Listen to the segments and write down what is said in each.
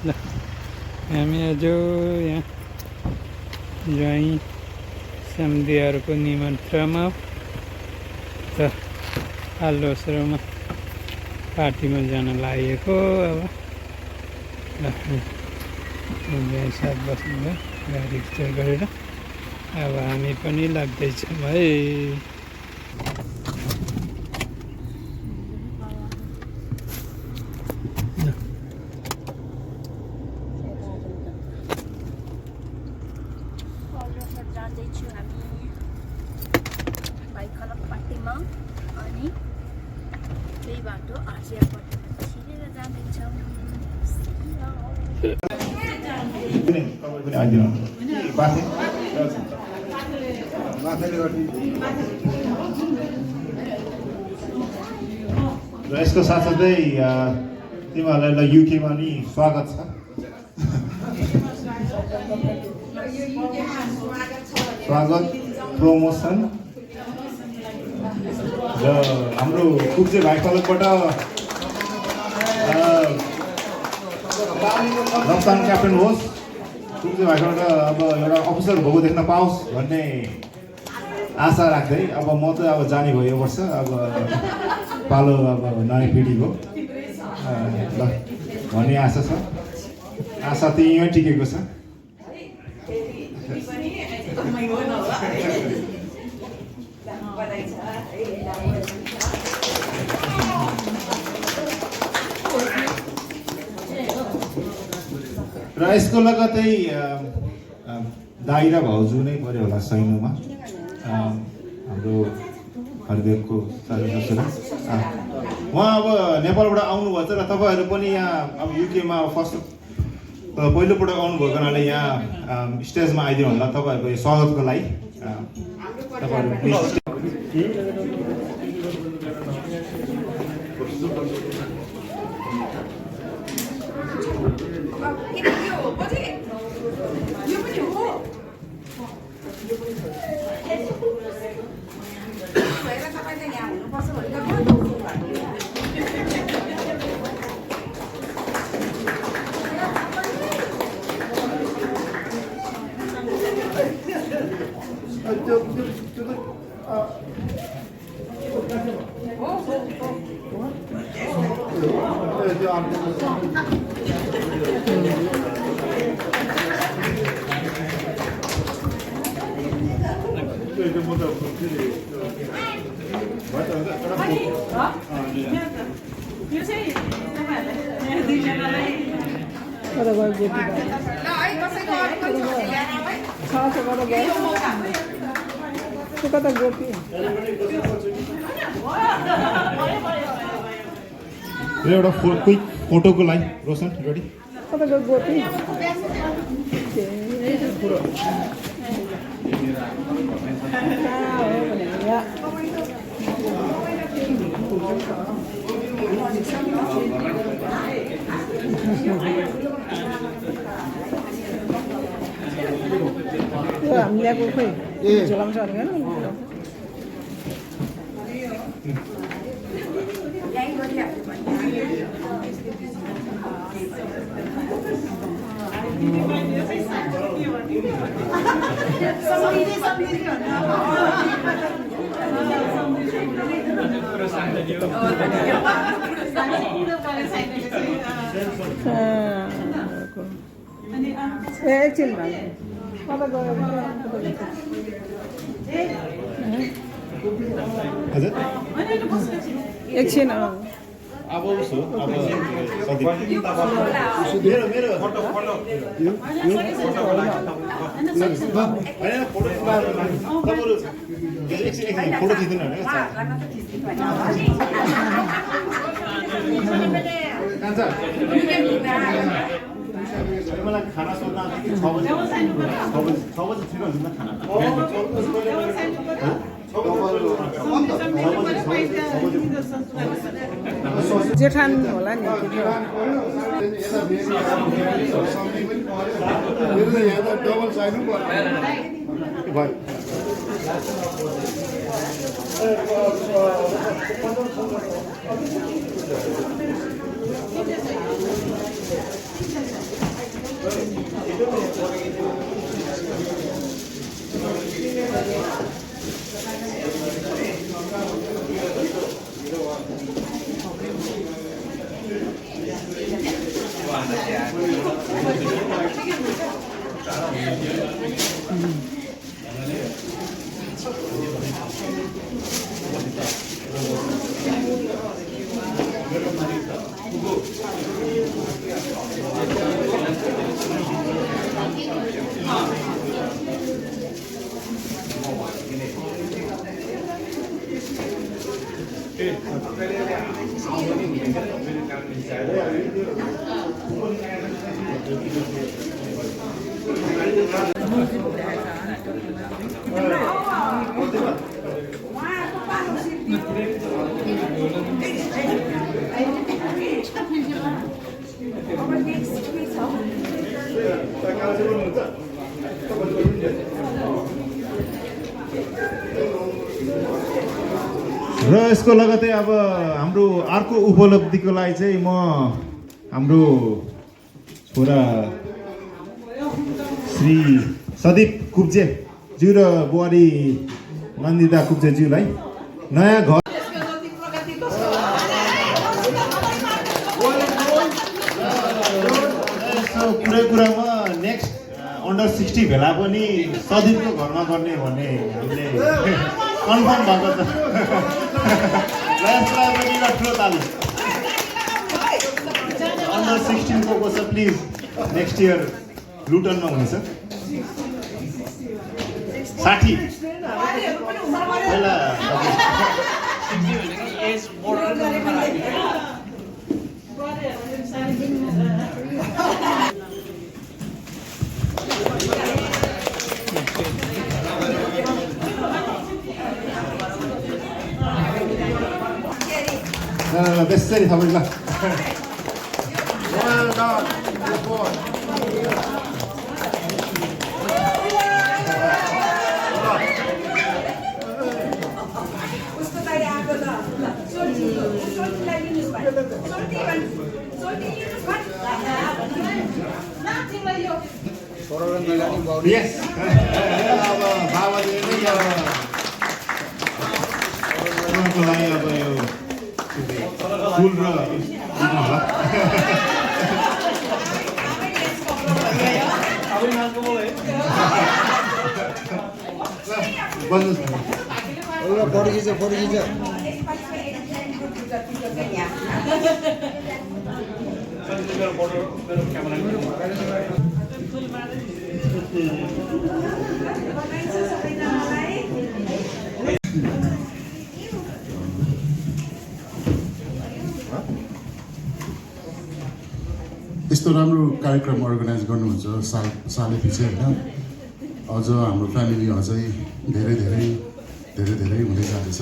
ल हामी आज यहाँ ज्वाइँ सम्धिहरूको निमन्त्रणामा त आल्लोसरोमा पार्टीमा जान लागेको। अब ज्वाइँ साथ बस्नुभयो गाडी स्टार्ट गरेर। अब हामी पनि लाग्दैछौँ है। जाँदैछु हामी भाइखलक पार्टीमा अनि त्यही बाटो आर्सियाबाट छिरेर जाँदैछौँ। र यसको साथसाथै तिमीहरूलाई युकेमा नि स्वागत छ। स्वागत प्रमोसन र हाम्रो कुब्जे भाइखलकबाट रफ्तान क्याप्टेन होस्। कुब्जे भाइखलक अब एउटा अफिसर भएको देख्न पाओस् भन्ने आशा राख्दै अब म त अब जाने भयो यो वर्ष। अब पालो अब नयाँ पिँढीको ल भन्ने आशा छ। आशा त यहीँ टिकेको छ। र यसको लगतै दाइ र भाउजू नै पऱ्यो होला सैनुमा हाम्रो हरिदेवको ससुरा। उहाँ अब नेपालबाट आउनुभएको छ र तपाईँहरू पनि यहाँ अब युकेमा फर्स्ट पहिलोपल्ट आउनुभएको हुनाले यहाँ स्टेजमा आइदिनु होला। तपाईँहरूको यो स्वागतको लागि तपाईँहरू प्लिज। एउटा क्विक फोटोको लागि रोशन रेडी। एकछिन अब उसो अब मेरो मेरो फोटो फोटो फोटो खिच्दिनु मलाई खाना सोध्न 6 बजे 6 बजे ठिक हुन्छ खाना जेठान होला नि डबल साइड र यसको लगतै अब हाम्रो अर्को उपलब्धिको लागि चाहिँ म हाम्रो छोरा श्री सदीप कुब्जेज्यू र बुहारी नन्दिता कुब्जेज्यूलाई नयाँ घर कुरै कुरामा नेक्स्ट अन्डर 60 भेला पनि सदीपको घरमा गर्ने भन्ने हामीले कन्फर्म भएको छ। यसलाई पनि एउटा ठुलो ताली। अन्डर 16 को छ प्लिज नेक्स्ट इयर लुटनमा हुनेछ 60 पहिला त्यसरी तपाईँ ल Yes. अब बाबाले नै अब उनको लागि अब यो फुल र फोटो खिच यस्तो राम्रो कार्यक्रम अर्गनाइज गर्नुहुन्छ सालै पछि होइन। अझ हाम्रो फ्यामिली अझै धेरै धेरै धेरै धेरै हुँदै जाँदैछ।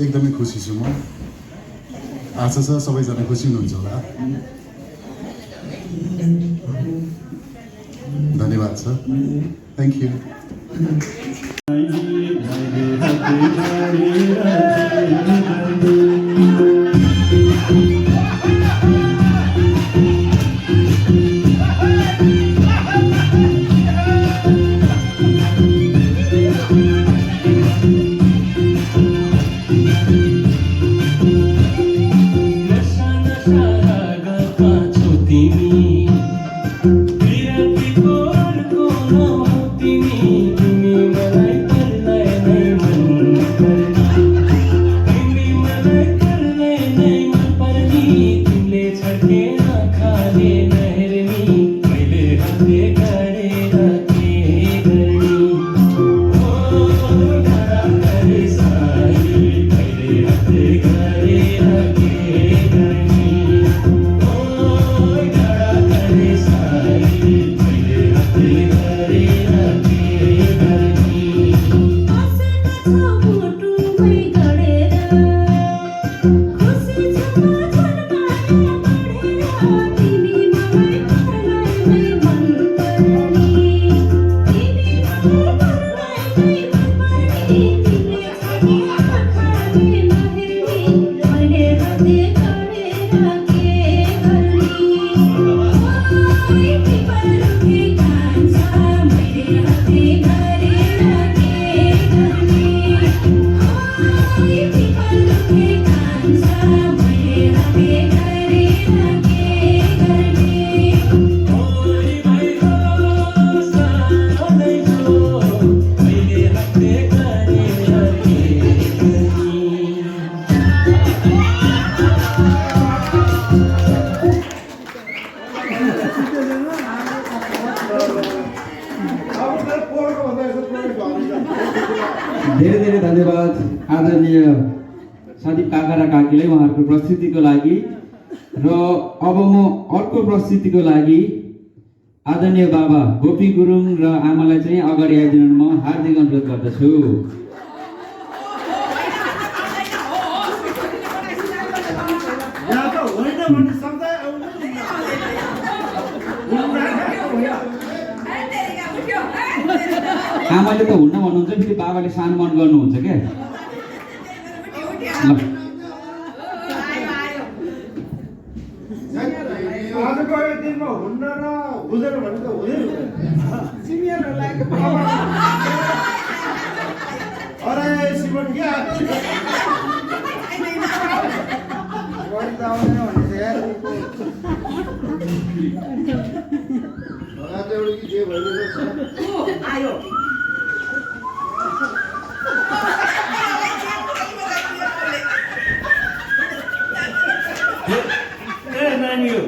एकदमै खुसी छु म। आशा छ सबैजना खुसी हुनुहुन्छ होला। धन्यवाद छ। Thank you. धेरै धेरै धन्यवाद आदरणीय साथी काका र काकीलाई उहाँहरूको प्रस्तुतिको लागि। र अब म अर्को प्रस्तुतिको लागि आदरणीय बाबा गोपी गुरुङ र आमालाई चाहिँ अगाडि आइदिनु म हार्दिक अनुरोध गर्दछु। आमाले त हुन्न भन्नुहुन्छ, फेरि बाबाले सानो मन गर्नुहुन्छ क्या। आजको यो दिनमा हुन्न र हुँदैन भने त हुँदैन। अरे श्रीमन क्या नानी हो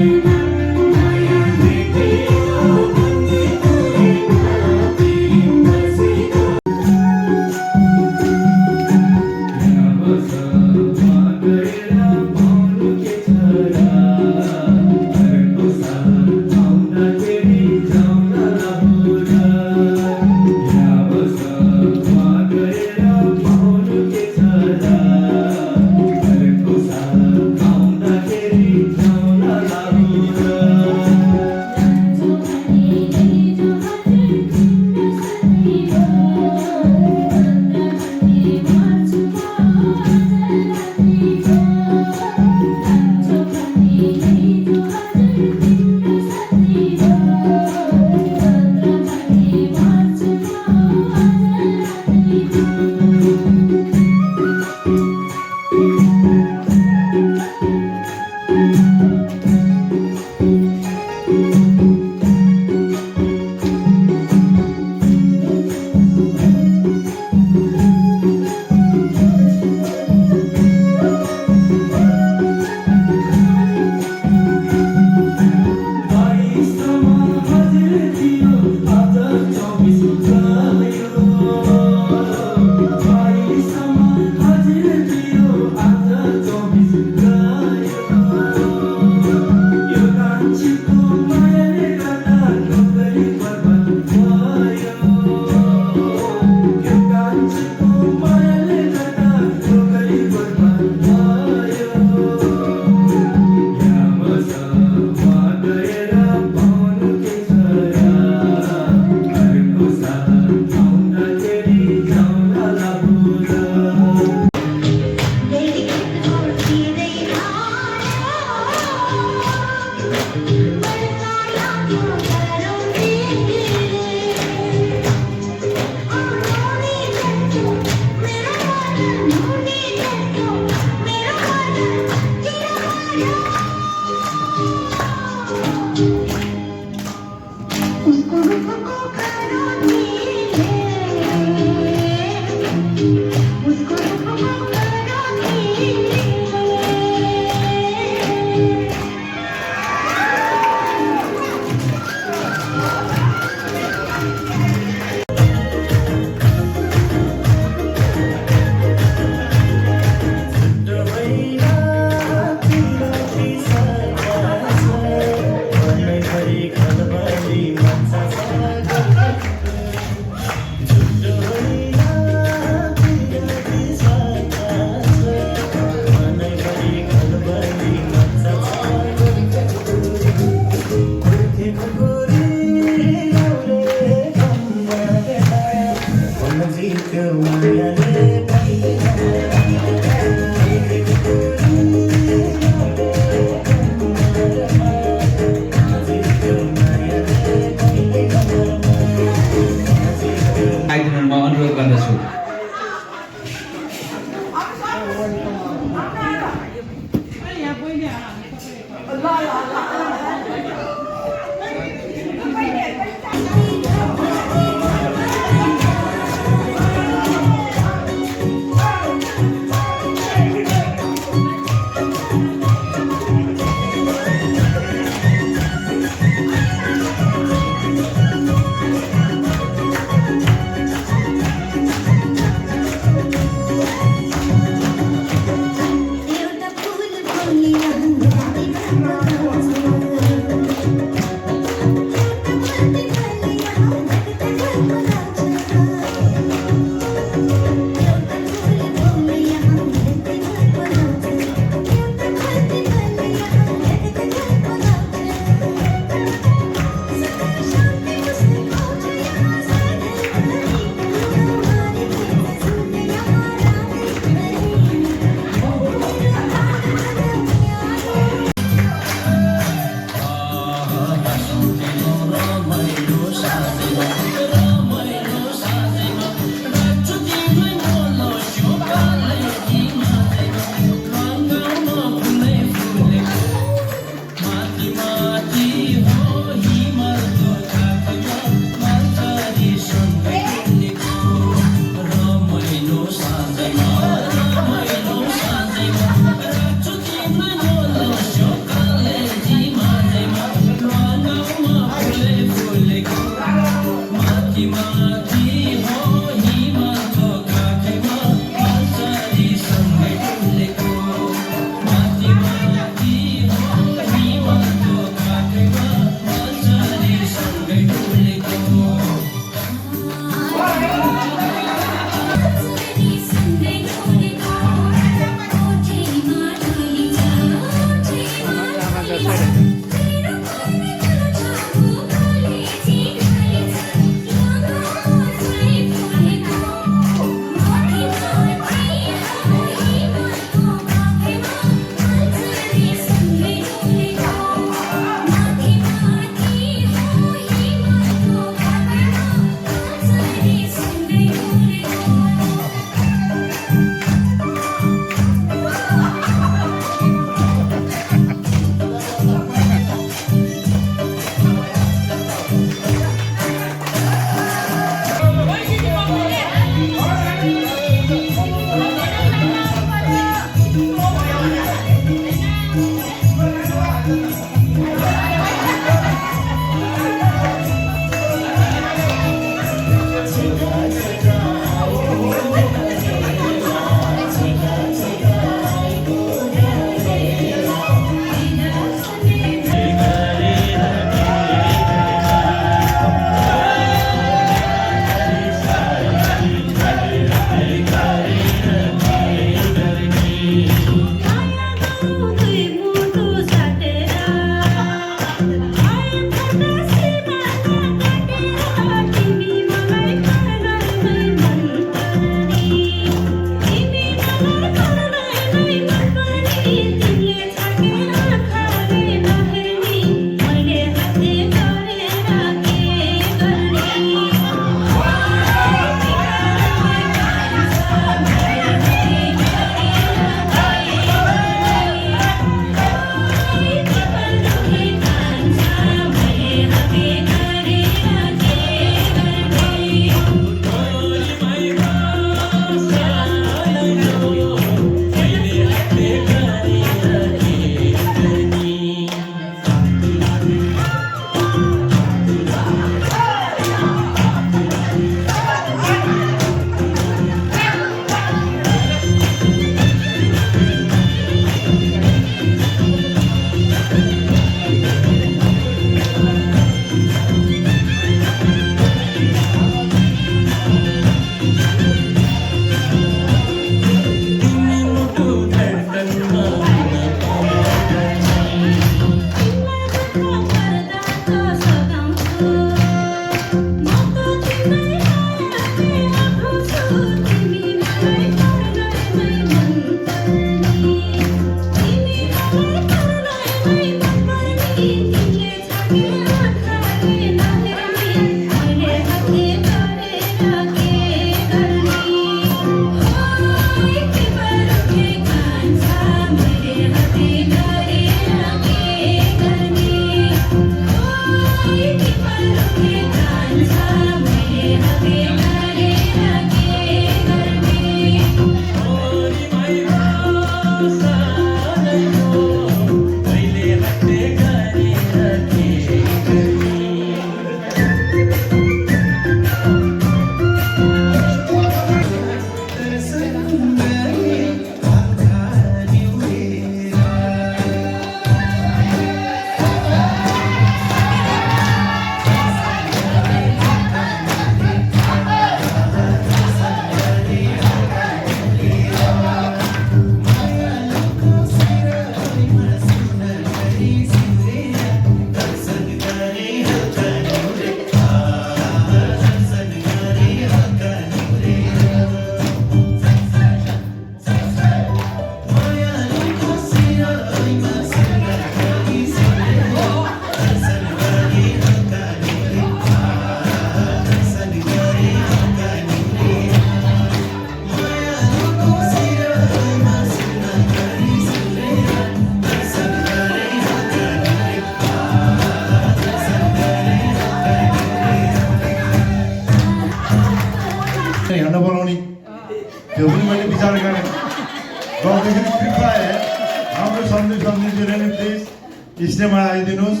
स्टेजमा आइदिनुहोस्।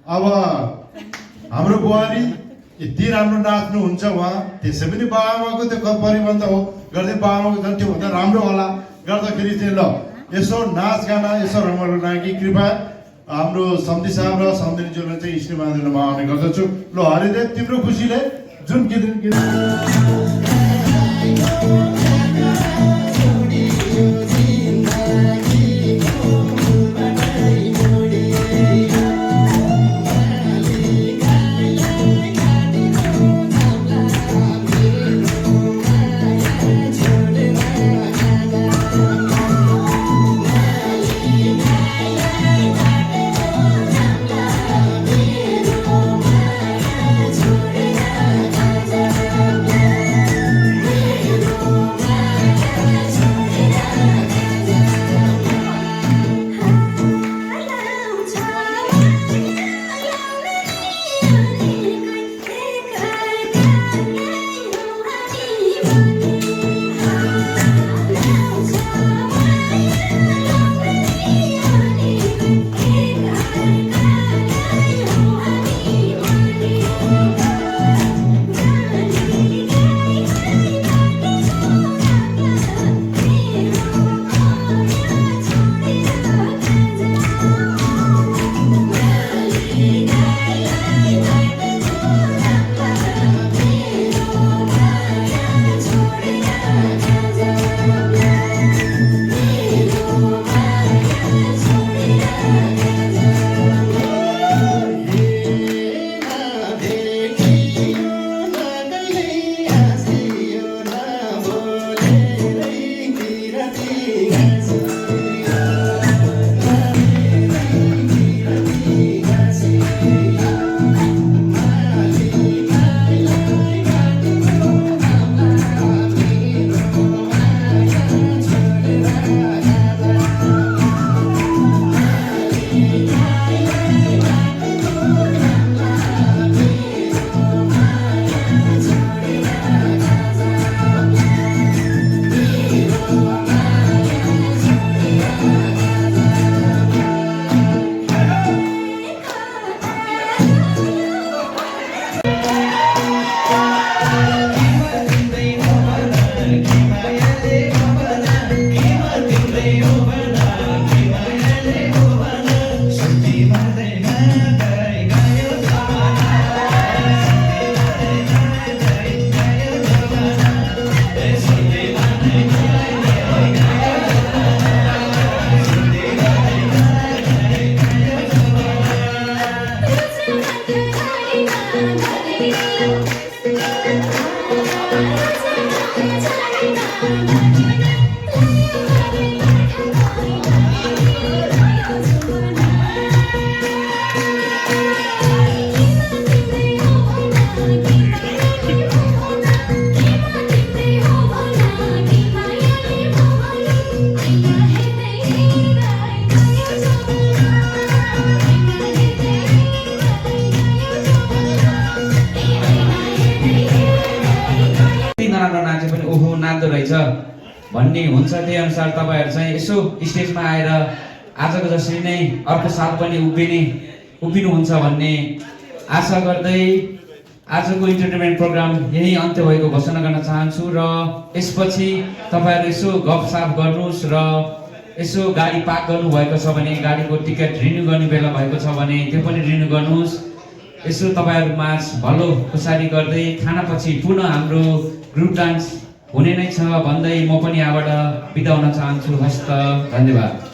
अब हाम्रो बुहारी यति राम्रो नाच्नुहुन्छ उहाँ, त्यसै पनि बाबाआमाको त्यो परिबन्ध हो, गर्दै बाबाआमाको झन् त्योभन्दा राम्रो होला। गर्दाखेरि चाहिँ ल यसो नाच गाना यसो रमाइलो लागि कृपया हाम्रो सम्धी साहब र सम्धिनीज्यूलाई चाहिँ स्टेजमा आउन म आउने गर्दछु। ल हरिदेव, तिम्रो खुसीले जुन गीत भन्ने हुन्छ। त्यही अनुसार तपाईहरु चाहिँ यसो स्टेजमा आएर आजको जसरी नै अर्को साल पनि उभिनुहुन्छ भन्ने आशा गर्दै आजको इन्टरटेनमेन्ट प्रोग्राम यही अन्त्य भएको घोषणा गर्न चाहन्छु। र यसपछि तपाईहरु यसो गफसाफ गर्नुस् र यसो गाडी पार्क गर्नु भएको छ भने गाडीको टिकट रिन्यू गर्ने बेला भएको छ भने त्यो पनि रिन्यू गर्नुस्। यसो तपाईहरु माझ भलो खुसारी गर्दै खानापछि पुनः हाम्रो ग्रुप डान्स हुने नै छ भन्दै म पनि यहाँबाट बिदा हुन चाहन्छु। हस्त, धन्यवाद।